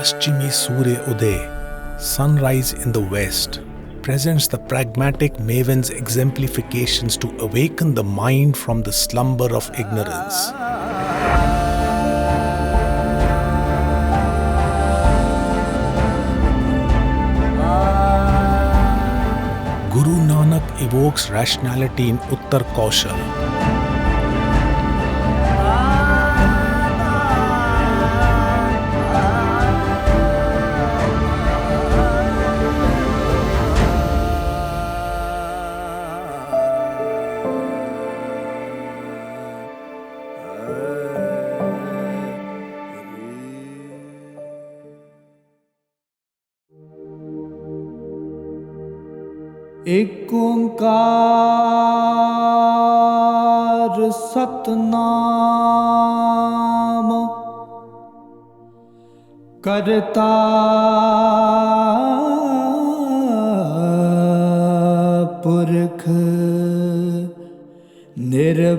Paschimi Surya Uday, sunrise in the west, presents the pragmatic maven's exemplifications to awaken the mind from the slumber of ignorance. Guru Nanak evokes rationality in Uttar Kaushal. एक ओंकार सतनाम करता पुरख निर्भय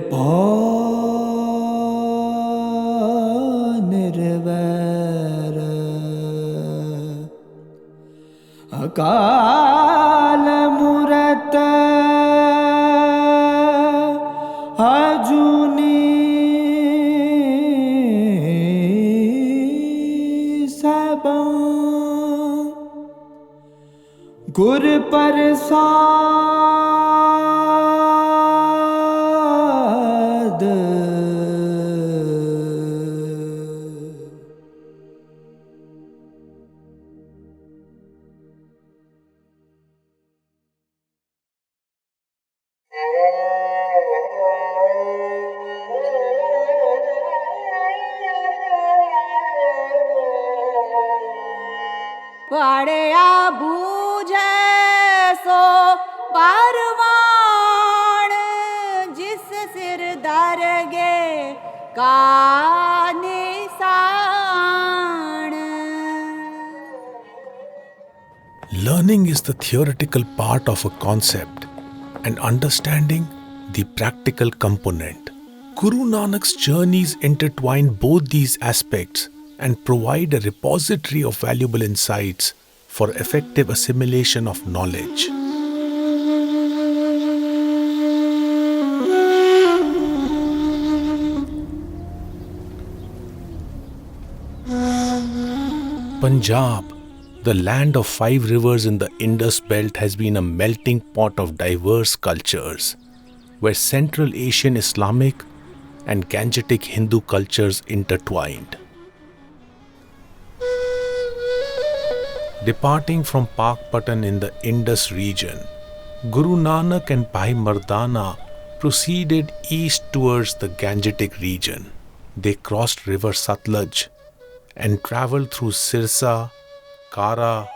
निर्वैर अकाल मूरत अजूनी सबं गुर प्रसाद पड़या बूझे सो परवान जिस सिर दरगे का निशान. Learning is the theoretical part of a concept and understanding the practical component. Guru Nanak's journeys intertwine both these aspects and provide a repository of valuable insights for effective assimilation of knowledge. Punjab, the land of 5 rivers in the Indus belt, has been a melting pot of diverse cultures, where Central Asian Islamic and Gangetic Hindu cultures intertwined. Departing from Pakpatan in the Indus region, Guru Nanak and Bhai Mardana proceeded east towards the Gangetic region. They crossed river Satluj and travelled through Sirsa, Kara,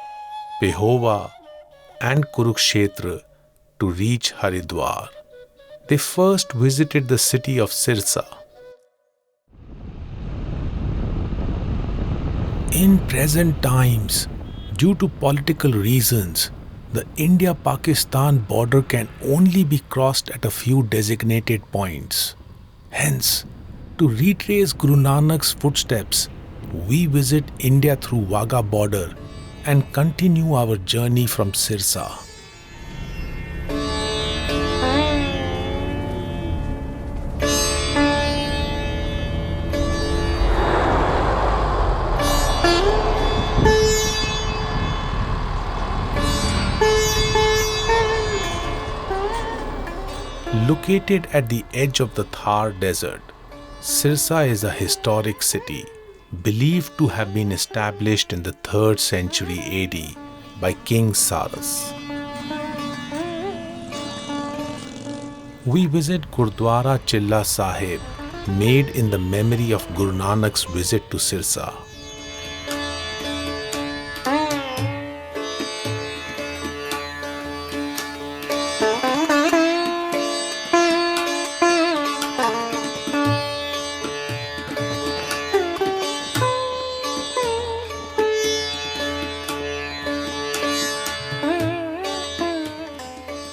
Pehova and Kurukshetra to reach Haridwar. They first visited the city of Sirsa. In present times, due to political reasons, the India-Pakistan border can only be crossed at a few designated points. Hence, to retrace Guru Nanak's footsteps, we visit India through Wagah border and continue our journey from Sirsa. Located at the edge of the Thar Desert, Sirsa is a historic city, believed to have been established in the 3rd century AD by King Saras. We visit Gurdwara Chilla Sahib, made in the memory of Guru Nanak's visit to Sirsa.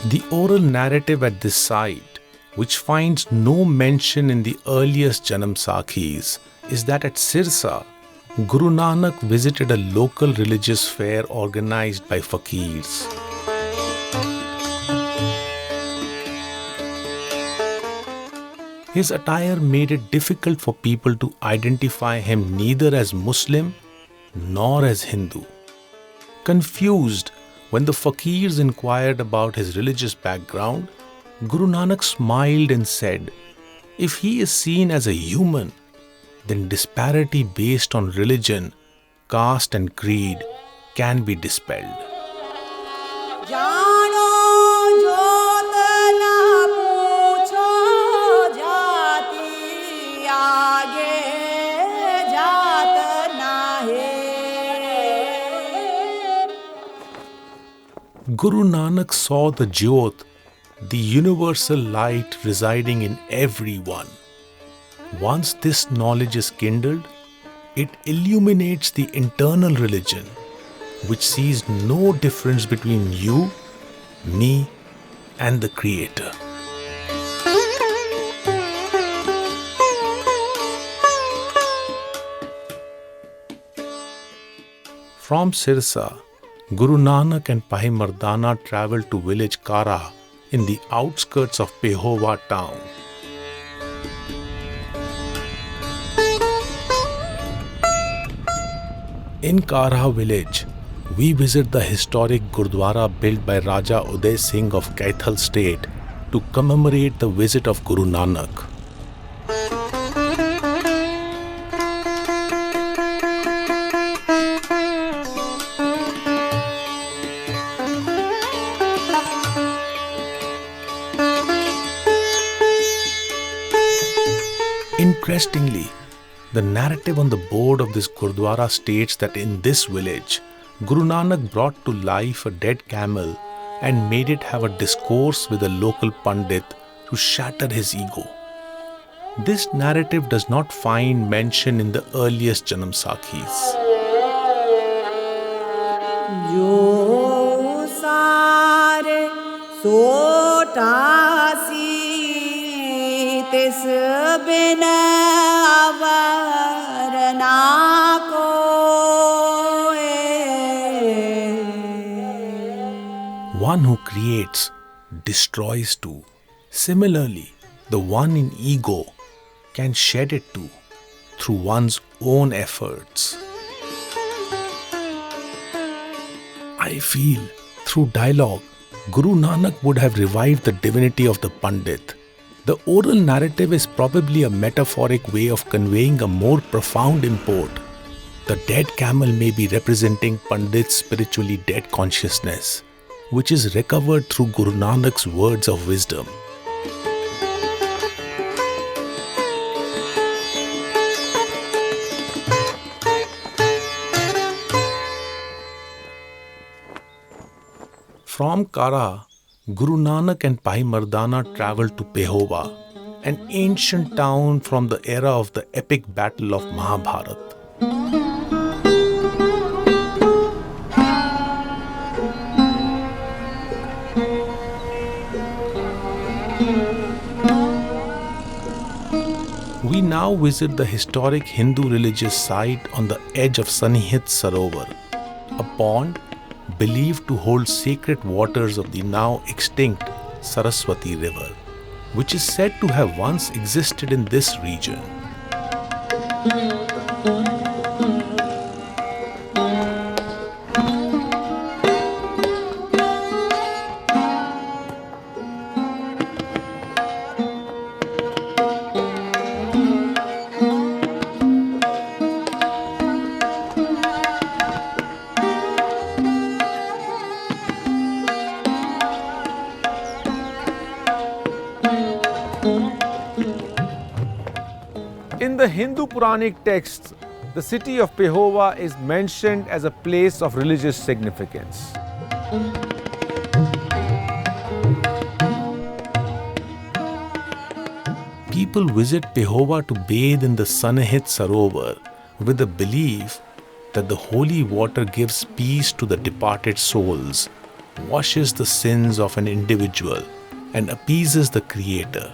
The oral narrative at this site, which finds no mention in the earliest Janam Sakhis, is that at Sirsa, Guru Nanak visited a local religious fair organized by faqirs. His attire made it difficult for people to identify him neither as Muslim nor as Hindu. Confused when the faqirs inquired about his religious background, Guru Nanak smiled and said, "If he is seen as a human, then disparity based on religion, caste and creed can be dispelled." जानो जोत ना पूछो जाति आगे जात ना है. Guru Nanak saw the Jyot, the universal light residing in everyone. Once this knowledge is kindled, it illuminates the internal religion, which sees no difference between you, me, and the Creator. From Sirsa, Guru Nanak and Bhai Mardana travelled to village Kara in the outskirts of Pehowa town. In Kara village, we visit the historic Gurdwara built by Raja Uday Singh of Kaithal state to commemorate the visit of Guru Nanak. Interestingly, the narrative on the board of this Gurdwara states that in this village, Guru Nanak brought to life a dead camel and made it have a discourse with a local Pandit to shatter his ego. This narrative does not find mention in the earliest Janam Sakhis. जो सारे सोटासी तिस बिन अवर ना कोय. One who creates destroys too. Similarly, the one in ego can shed it too through one's own efforts. I feel through dialogue, Guru Nanak would have revived the divinity of the Pandit. The oral narrative is probably a metaphoric way of conveying a more profound import. The dead camel may be representing Pandit's spiritually dead consciousness, which is recovered through Guru Nanak's words of wisdom. From Kara, Guru Nanak and Bhai Mardana travelled to Pehowa, an ancient town from the era of the epic battle of Mahabharata. We now visit the historic Hindu religious site on the edge of Sanihit Sarovar, a pond believed to hold sacred waters of the now extinct Saraswati River, which is said to have once existed in this region. In the Hindu Puranic texts, the city of Pehowa is mentioned as a place of religious significance. People visit Pehowa to bathe in the Sanihit Sarovar with the belief that the holy water gives peace to the departed souls, washes the sins of an individual, and appeases the Creator.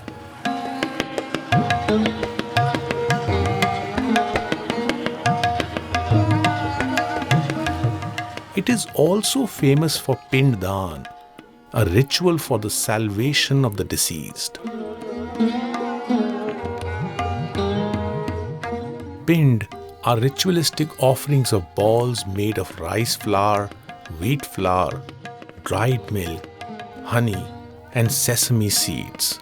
is also famous for Pinddan, a ritual for the salvation of the deceased. Pind are ritualistic offerings of balls made of rice flour, wheat flour, dried milk, honey, and sesame seeds,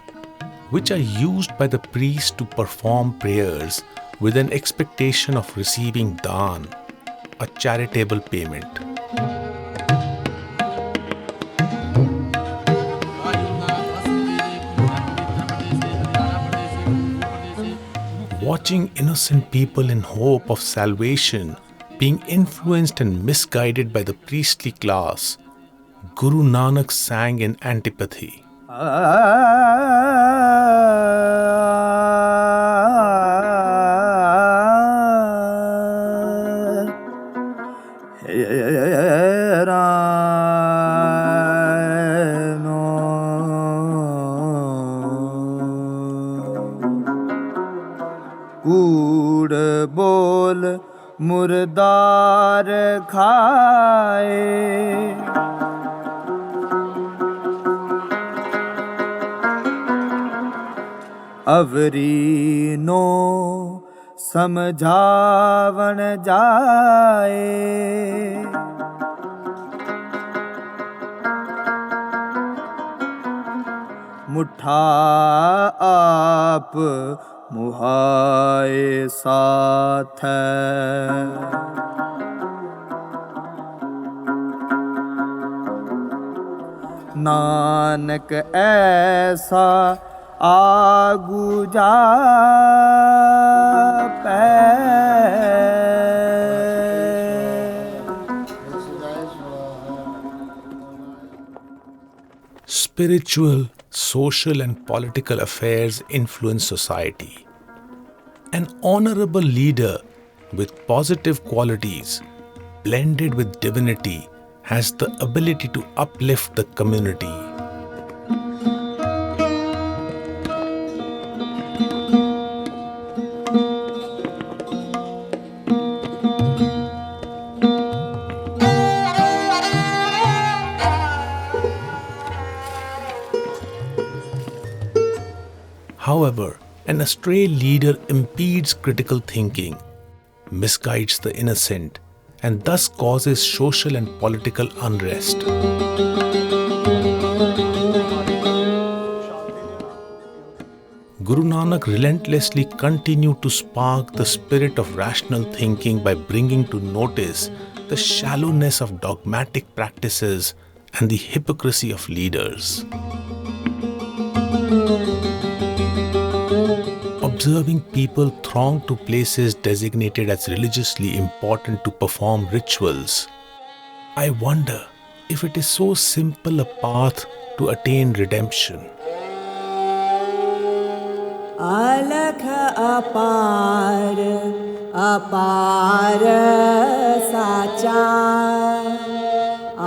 which are used by the priest to perform prayers with an expectation of receiving daan, a charitable payment. Watching innocent people in hope of salvation being influenced and misguided by the priestly class, Guru Nanak sang in antipathy. कूड़ बोल मुर्दार खाए अवरी no समझावन जाए मुठा आप मुहाए साथ नानक ऐसा आगू जा Spiritual, social, and political affairs influence society. An honorable leader with positive qualities, blended with divinity, has the ability to uplift the community. However, an astray leader impedes critical thinking, misguides the innocent, and thus causes social and political unrest. Guru Nanak relentlessly continued to spark the spirit of rational thinking by bringing to notice the shallowness of dogmatic practices and the hypocrisy of leaders. Observing people throng to places designated as religiously important to perform rituals, I wonder if it is so simple a path to attain redemption. अलख अपार अपार साचा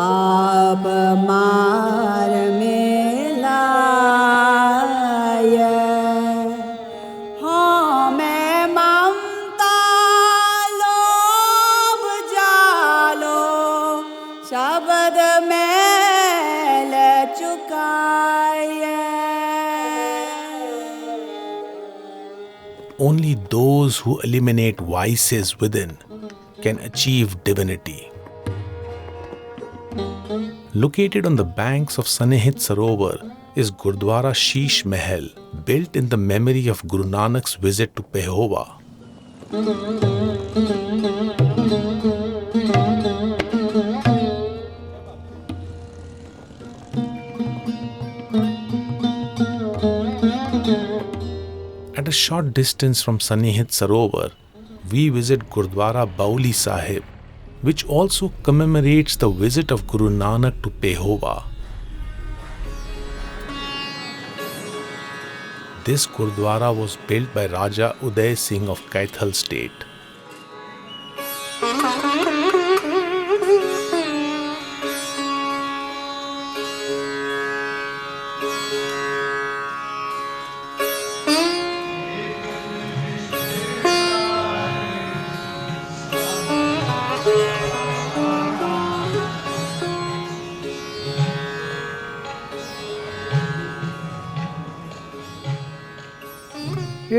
आप मार में लाय हाँ मैं ममता लोभ जालो शब्द मैल चुकाय Only those who eliminate vices within can achieve divinity. Located on the banks of Sanihit Sarovar is Gurdwara Sheesh Mahal, built in the memory of Guru Nanak's visit to Pehowa. At a short distance from Sanihit Sarovar, we visit Gurdwara Bauli Sahib, which also commemorates the visit of Guru Nanak to Pehowa. This Gurdwara was built by Raja Uday Singh of Kaithal state.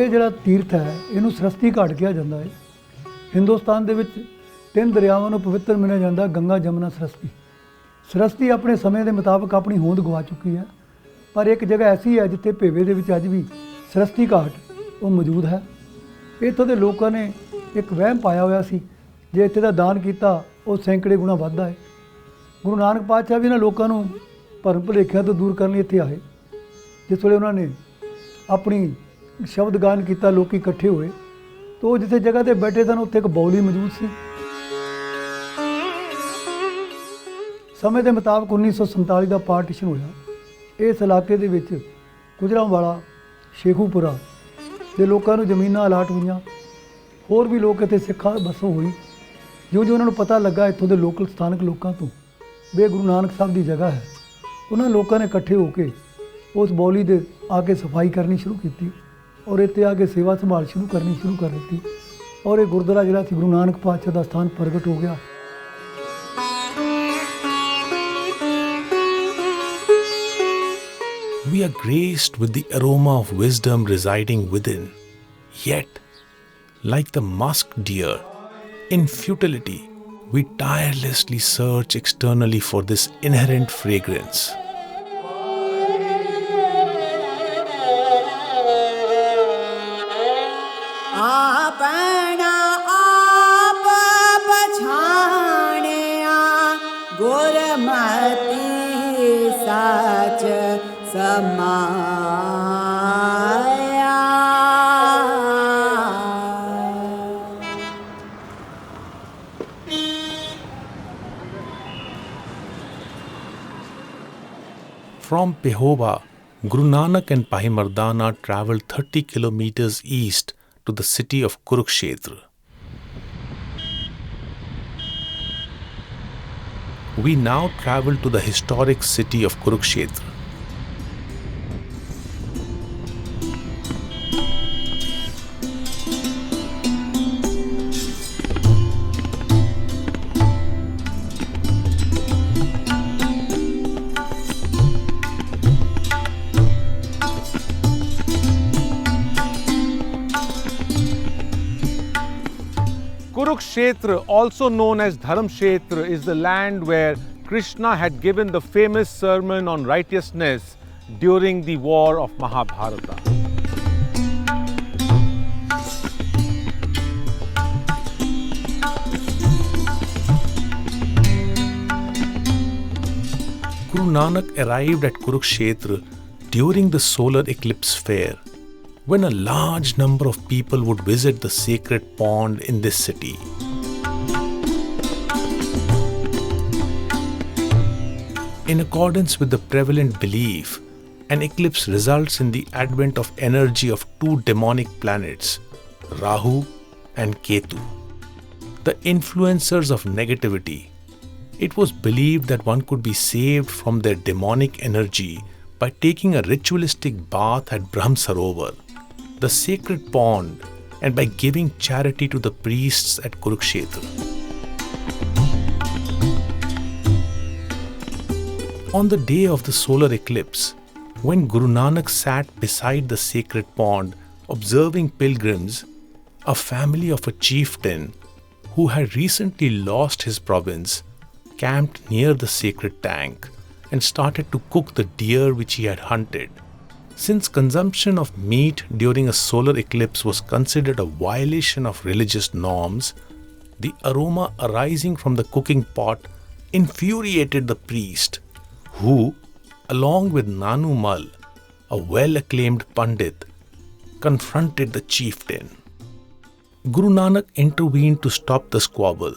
ਇਹ ਜਿਹੜਾ ਤੀਰਥ ਹੈ ਇਹਨੂੰ ਸਰਸਤੀ ਘਾਟ ਕਿਹਾ ਜਾਂਦਾ ਹੈ। ਹਿੰਦੁਸਤਾਨ ਦੇ ਵਿੱਚ 3 ਦਰਿਆਵਾਂ ਨੂੰ ਪਵਿੱਤਰ ਮੰਨਿਆ ਜਾਂਦਾ, ਗੰਗਾ, ਜਮਨਾ, ਸਰਸਤੀ। ਸਰਸਤੀ ਆਪਣੇ ਸਮੇਂ ਦੇ ਮੁਤਾਬਕ ਆਪਣੀ ਹੋਂਦ ਗਵਾ ਚੁੱਕੀ ਹੈ, ਪਰ ਇੱਕ ਜਗ੍ਹਾ ਐਸੀ ਹੈ ਜਿੱਥੇ ਭੇਵੇ ਦੇ ਵਿੱਚ ਅੱਜ ਵੀ ਸਰਸਤੀ ਘਾਟ ਉਹ ਮੌਜੂਦ ਹੈ। ਇੱਥੋਂ ਦੇ ਲੋਕਾਂ ਨੇ ਇੱਕ ਵਹਿਮ ਪਾਇਆ ਹੋਇਆ ਸੀ, ਜੇ ਇੱਥੇ ਦਾ ਦਾਨ ਕੀਤਾ ਉਹ ਸੈਂਕੜੇ ਗੁਣਾ ਵੱਧਦਾ ਹੈ। ਗੁਰੂ ਨਾਨਕ ਪਾਤਸ਼ਾਹ ਵੀ ਇਹਨਾਂ ਲੋਕਾਂ ਨੂੰ ਭਰਮ ਭੁਲੇਖਿਆਂ ਤੋਂ ਦੂਰ ਕਰਨ ਲਈ ਇੱਥੇ ਆਏ। ਜਿਸ ਵੇਲੇ ਉਹਨਾਂ ਨੇ ਆਪਣੀ ਸ਼ਬਦ ਗਾਨ ਕੀਤਾ, ਲੋਕੀ ਇਕੱਠੇ ਹੋਏ, ਤਾਂ ਉਹ ਜਿੱਥੇ ਜਗ੍ਹਾ 'ਤੇ ਬੈਠੇ ਸਨ ਉੱਥੇ ਇੱਕ ਬਾਉਲੀ ਮੌਜੂਦ ਸੀ। ਸਮੇਂ ਦੇ ਮੁਤਾਬਕ 1947 ਦਾ ਪਾਰਟੀਸ਼ਨ ਹੋਇਆ। ਇਸ ਇਲਾਕੇ ਦੇ ਵਿੱਚ ਗੁਜਰਾਂਵਾਲਾ, ਸ਼ੇਖੂਪੁਰਾ ਦੇ ਲੋਕਾਂ ਨੂੰ ਜ਼ਮੀਨਾਂ ਅਲਾਟ ਹੋਈਆਂ। ਹੋਰ ਵੀ ਲੋਕ ਇੱਥੇ ਸਿੱਖਾਂ ਵਸੋਂ ਹੋਈ। ਜਿਉਂ ਜਿਉਂ ਉਹਨਾਂ ਨੂੰ ਪਤਾ ਲੱਗਾ ਇੱਥੋਂ ਦੇ ਲੋਕਲ ਸਥਾਨਕ ਲੋਕਾਂ ਤੋਂ ਵੀ ਇਹ ਗੁਰੂ ਨਾਨਕ ਸਾਹਿਬ ਦੀ ਜਗ੍ਹਾ ਹੈ, ਉਹਨਾਂ ਲੋਕਾਂ ਨੇ ਇਕੱਠੇ ਹੋ ਕੇ ਉਸ ਬਾਉਲੀ ਦੇ ਆ ਕੇ ਸਫਾਈ ਕਰਨੀ ਸ਼ੁਰੂ ਕੀਤੀ ਔਰ ਇੱਥੇ ਆ ਕੇ ਸੇਵਾ ਸੰਭਾਲ ਕਰਨੀ ਸ਼ੁਰੂ ਕਰ ਦਿੱਤੀ ਔਰ ਇਹ ਗੁਰਦੁਆਰਾ ਜਿਹੜਾ ਸੀ ਗੁਰੂ ਨਾਨਕ ਪਾਤਸ਼ਾਹ ਦਾ ਸਥਾਨ ਪ੍ਰਗਟ ਹੋ ਗਿਆ। We are graced with the aroma of wisdom residing within. Yet, like the musk deer, in futility, we tirelessly search externally for this inherent fragrance. ਆਪਣਾ ਆਪ ਪਛਾਣਿਆ, ਗੁਰਮਤਿ ਸੱਚ ਸਮਾਇਆ। From Pehowa, Guru Nanak and Bhai Mardana traveled 30 kilometers east to the city of Kurukshetra. We now travel to the historic city of Kurukshetra. Kurukshetra, also known as Dharamkshetra, is the land where Krishna had given the famous sermon on righteousness during the war of Mahabharata. Guru Nanak arrived at Kurukshetra during the solar eclipse fair, when a large number of people would visit the sacred pond in this city. In accordance with the prevalent belief, an eclipse results in the advent of energy of 2 demonic planets, Rahu and Ketu, the influencers of negativity. It was believed that one could be saved from their demonic energy by taking a ritualistic bath at Brahm Sarovar, the sacred pond, and by giving charity to the priests at Kurukshetra. On the day of the solar eclipse, when Guru Nanak sat beside the sacred pond observing pilgrims, a family of a chieftain who had recently lost his province camped near the sacred tank and started to cook the deer which he had hunted. Since consumption of meat during a solar eclipse was considered a violation of religious norms, the aroma arising from the cooking pot infuriated the priest, who, along with Nanu Mal, a well-acclaimed Pandit, confronted the chieftain. Guru Nanak intervened to stop the squabble,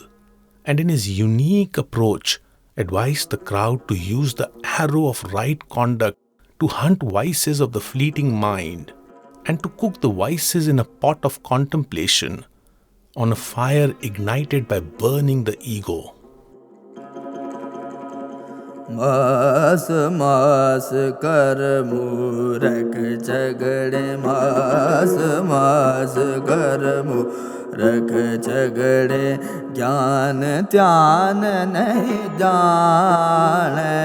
and in his unique approach, advised the crowd to use the arrow of right conduct to hunt vices of the fleeting mind and to cook the vices in a pot of contemplation on a fire ignited by burning the ego. मास मास कर मूरख झगड़े, मास मास कर मूरख झगड़े, ज्ञान ध्यान नहीं जाने,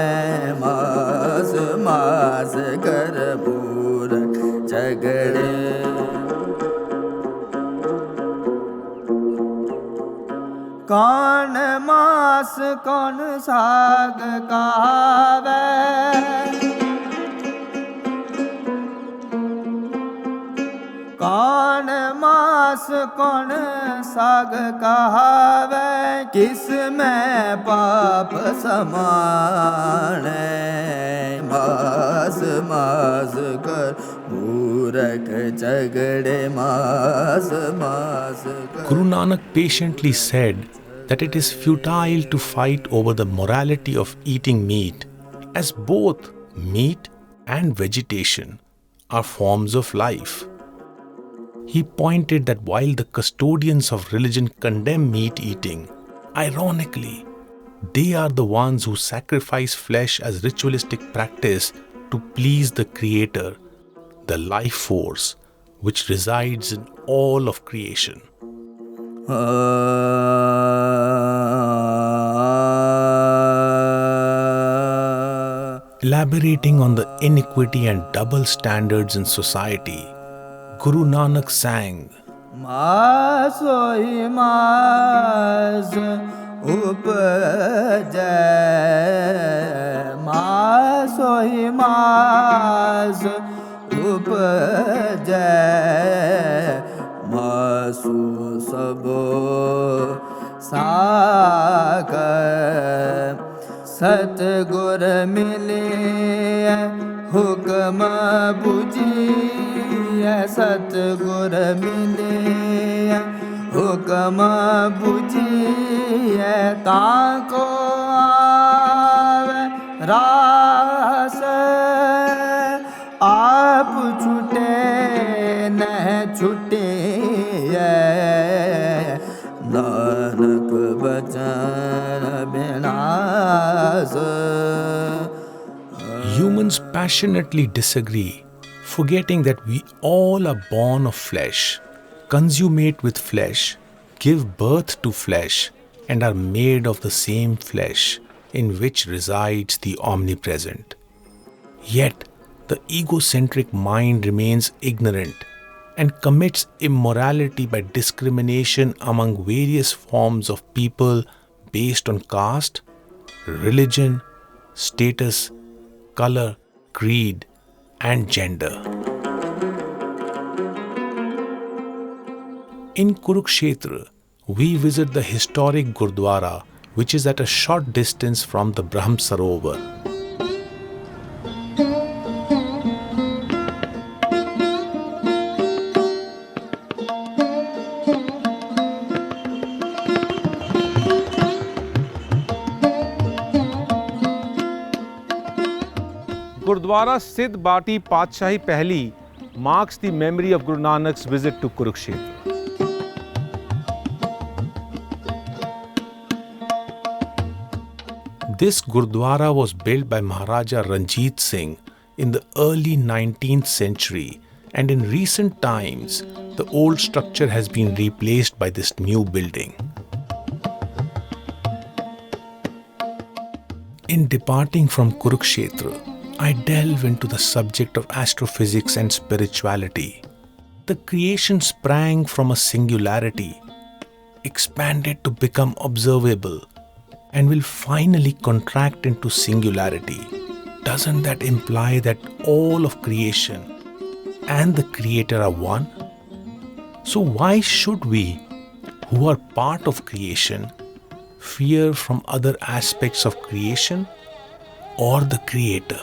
मास मास कर मूरख झगड़े। कौन मास कौन साग कहावे, कौन मास कौन साग कहावे, किस में पाप समाने, मास मास कर मूरख झगड़े, मास मास कर। Guru Nanak patiently said that it is futile to fight over the morality of eating meat, as both meat and vegetation are forms of life. He pointed that while the custodians of religion condemn meat eating, ironically, they are the ones who sacrifice flesh as ritualistic practice to please the Creator, the life force which resides in all of creation. Elaborating on the iniquity and double standards in society, Guru Nanak sang, मास सोई मास उपजै, मास सोई मास उपजै, मासु सबो साग, सतगुर मिले हुक्म बुझिए, सतगुर मिले हुक्म बुझिए, ताको आवे रास, आप छुटे न छुटे, नानक बचन बिनास। Humans passionately disagree, forgetting that we all are born of flesh, consummate with flesh, give birth to flesh, and are made of the same flesh in which resides the omnipresent. Yet, the egocentric mind remains ignorant and commits immorality by discrimination among various forms of people based on caste, religion, status, color, creed, and gender. In Kurukshetra, we visit the historic Gurdwara, which is at a short distance from the Brahm Sarovar. Gurdwara Sidh Bati Patshahi Pehli marks the memory of Guru Nanak's visit to Kurukshetra. This Gurdwara was built by Maharaja Ranjit Singh in the early 19th century, and in recent times, the old structure has been replaced by this new building. In departing from Kurukshetra, I delve into the subject of astrophysics and spirituality. The creation sprang from a singularity, expanded to become observable, and will finally contract into singularity. Doesn't that imply that all of creation and the Creator are one? So why should we, who are part of creation, fear from other aspects of creation or the Creator?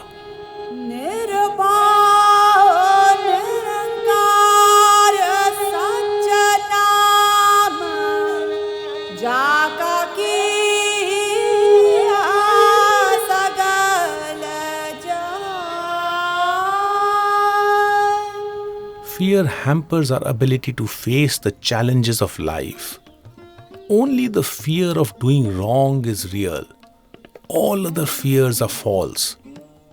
Fear hampers our ability to face the challenges of life. Only the fear of doing wrong is real. All other fears are false.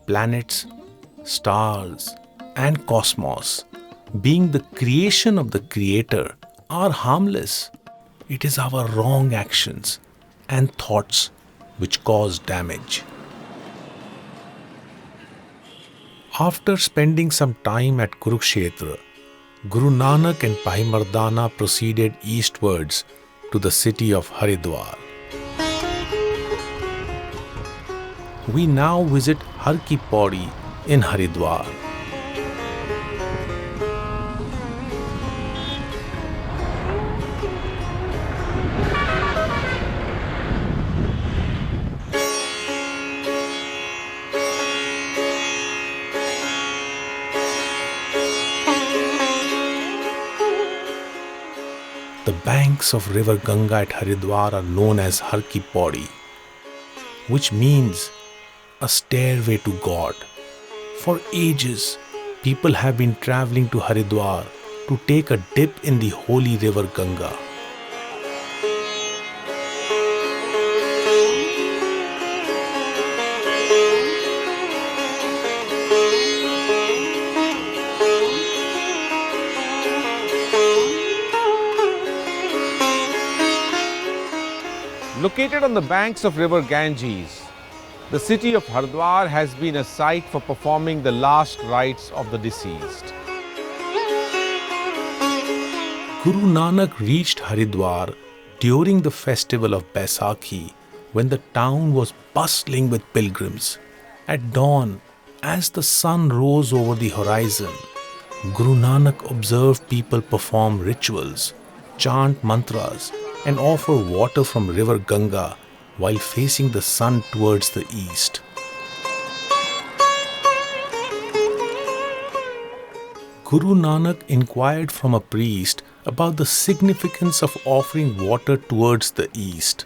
Planets, stars, and cosmos, being the creation of the Creator, are harmless. It is our wrong actions and thoughts which cause damage. After spending some time at Kurukshetra, Guru Nanak and Bhai Mardana proceeded eastwards to the city of Haridwar. We now visit Har Ki Pauri in Haridwar. The banks of river Ganga at Haridwar are known as Har Ki Pauri, which means a stairway to God. For ages, people have been traveling to Haridwar to take a dip in the holy river Ganga. Located on the banks of river Ganges, the city of Haridwar has been a site for performing the last rites of the deceased. Guru Nanak reached Haridwar during the festival of Baisakhi, when the town was bustling with pilgrims. At dawn, as the sun rose over the horizon, Guru Nanak observed people perform rituals, chant mantras, and offer water from river Ganga while facing the sun towards the east. Guru Nanak inquired from a priest about the significance of offering water towards the east.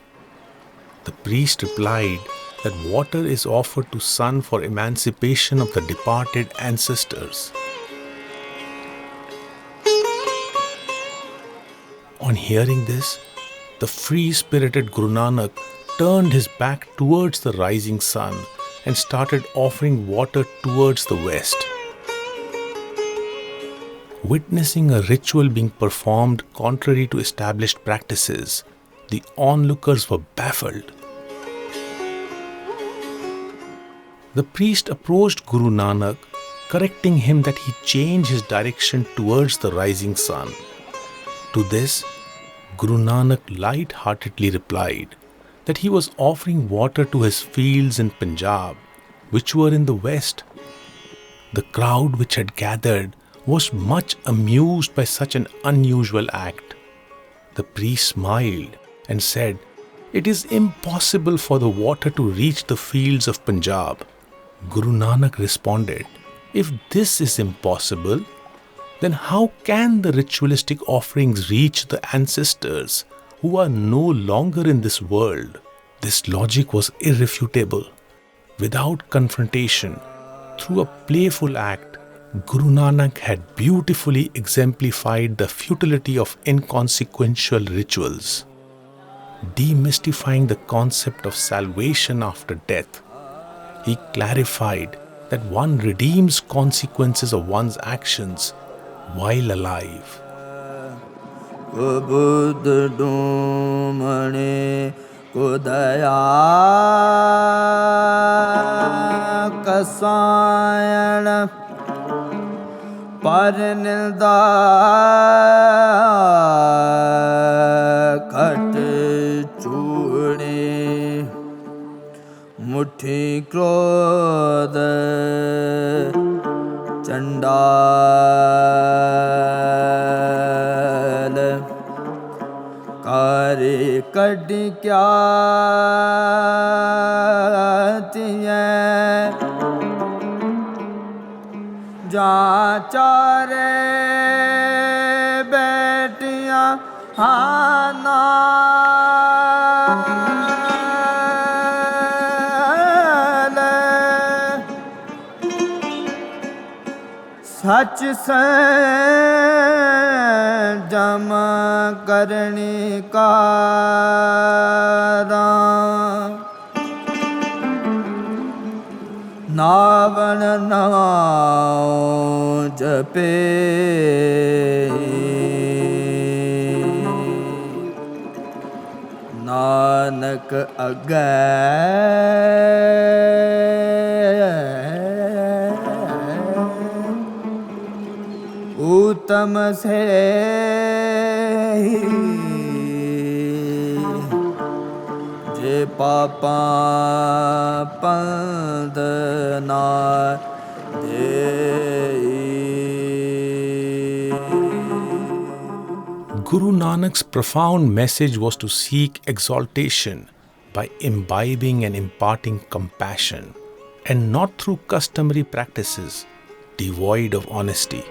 The priest replied that water is offered to sun for emancipation of the departed ancestors. On hearing this, the free-spirited Guru Nanak turned his back towards the rising sun and started offering water towards the west. Witnessing a ritual being performed contrary to established practices, the onlookers were baffled. The priest approached Guru Nanak, correcting him that he change his direction towards the rising sun. To this, Guru Nanak light-heartedly replied that he was offering water to his fields in Punjab, which were in the west. The crowd which had gathered was much amused by such an unusual act. The priest smiled and said, "It is impossible for the water to reach the fields of Punjab." Guru Nanak responded, "If this is impossible, then how can the ritualistic offerings reach the ancestors who are no longer in this world?" This logic was irrefutable. Without confrontation, through a playful act, Guru Nanak had beautifully exemplified the futility of inconsequential rituals. Demystifying the concept of salvation after death, he clarified that one redeems consequences of one's actions while alive. Buddha Domane Kodaya Kasayana Paranilda Khat Chudi Muthi Krodha Chandal Kare Kadi Kya Tiye Jaan chare betiyan hana सच संजम करने का नावन नाम जपे नानक अगै उत्तम से ਪਾਪਾਂ ਪੰਧ ਨਾ ਦੇਈ। Guru Nanak's profound message was to seek exaltation by imbibing and imparting compassion, and not through customary practices devoid of honesty.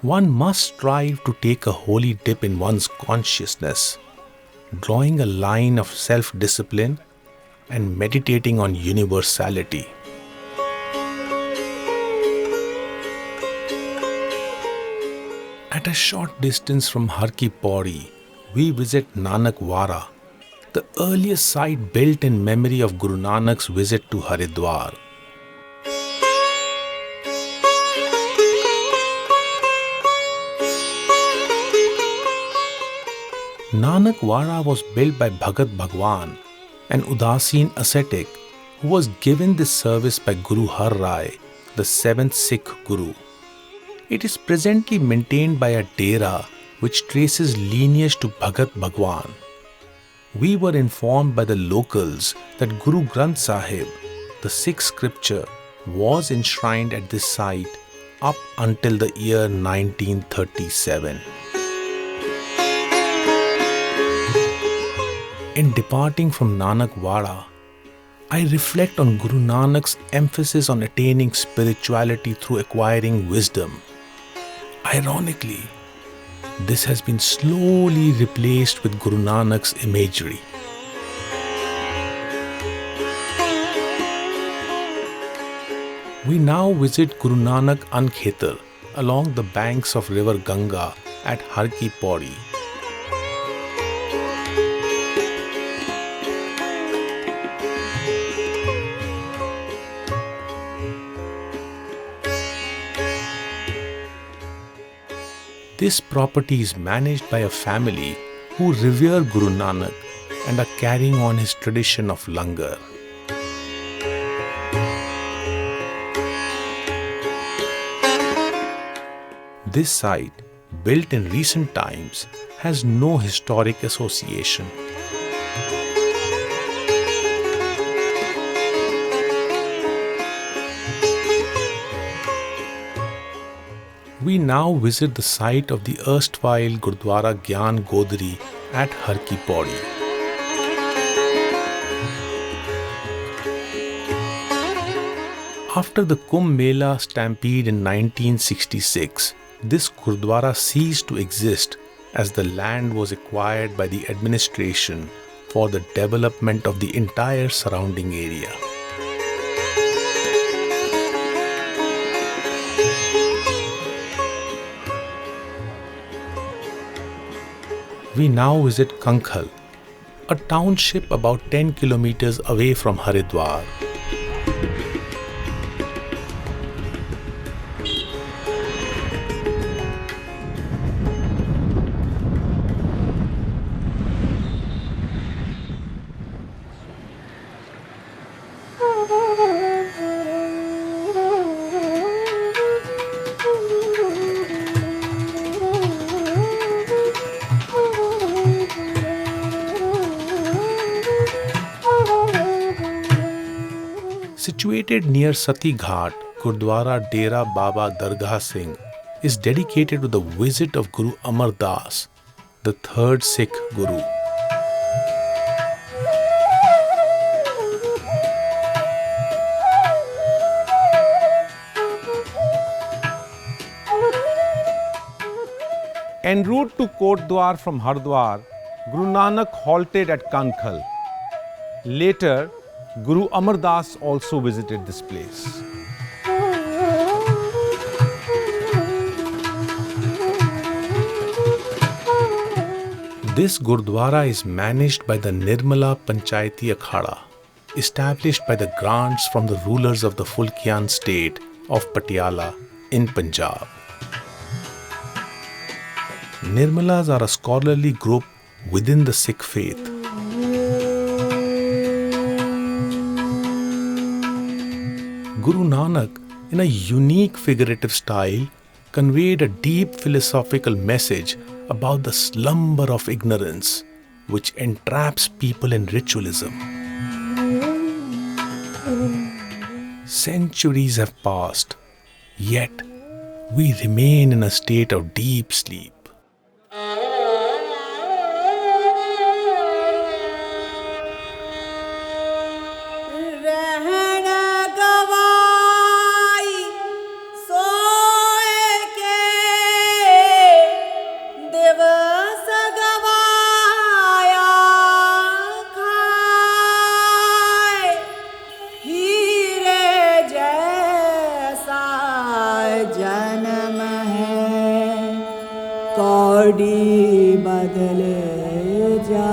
One must strive to take a holy dip in one's consciousness, drawing a line of self-discipline and meditating on universality. At a short distance from Har Ki Pauri, we visit Nanak Wara, the earliest site built in memory of Guru Nanak's visit to Haridwar. Nanak Wara was built by Bhagat Bhagwan, an Udasin ascetic who was given this service by Guru Har Rai, the 7th Sikh Guru. It is presently maintained by a dera which traces lineage to Bhagat Bhagwan. We were informed by the locals that Guru Granth Sahib, the Sikh scripture, was enshrined at this site up until the year 1937. In departing from Nanak Wara, I reflect on Guru Nanak's emphasis on attaining spirituality through acquiring wisdom. Ironically, this has been slowly replaced with Guru Nanak's imagery. We now visit Guru Nanak Ankhetar along the banks of river Ganga at Har Ki Pauri. This property is managed by a family who revere Guru Nanak and are carrying on his tradition of langar. This site, built in recent times, has no historic association. We now visit the site of the erstwhile Gurdwara Gyan Godri at Har Ki Pauri. After the Kumbh Mela stampede in 1966, this Gurdwara ceased to exist as the land was acquired by the administration for the development of the entire surrounding area. We now visit Kankhal, a township about 10 kilometers away from Haridwar. Situated near Sati Ghat, Gurdwara Dera Baba Dargah Singh is dedicated to the visit of Guru Amar Das, the 3rd Sikh Guru. En route to Kotdwar from Hardwar, Guru Nanak halted at Kankhal. Later, Guru Amar Das also visited this place. This Gurdwara is managed by the Nirmala Panchayati Akhada, established by the grants from the rulers of the Fulkian state of Patiala in Punjab. Nirmalas are a scholarly group within the Sikh faith. Guru Nanak, in a unique figurative style, conveyed a deep philosophical message about the slumber of ignorance, which entraps people in ritualism. Centuries have passed, yet we remain in a state of deep sleep. रहन गवाई सोए के दिवस गवाया खाए हीरे जैसा जन्म है कौड़ी बदले जा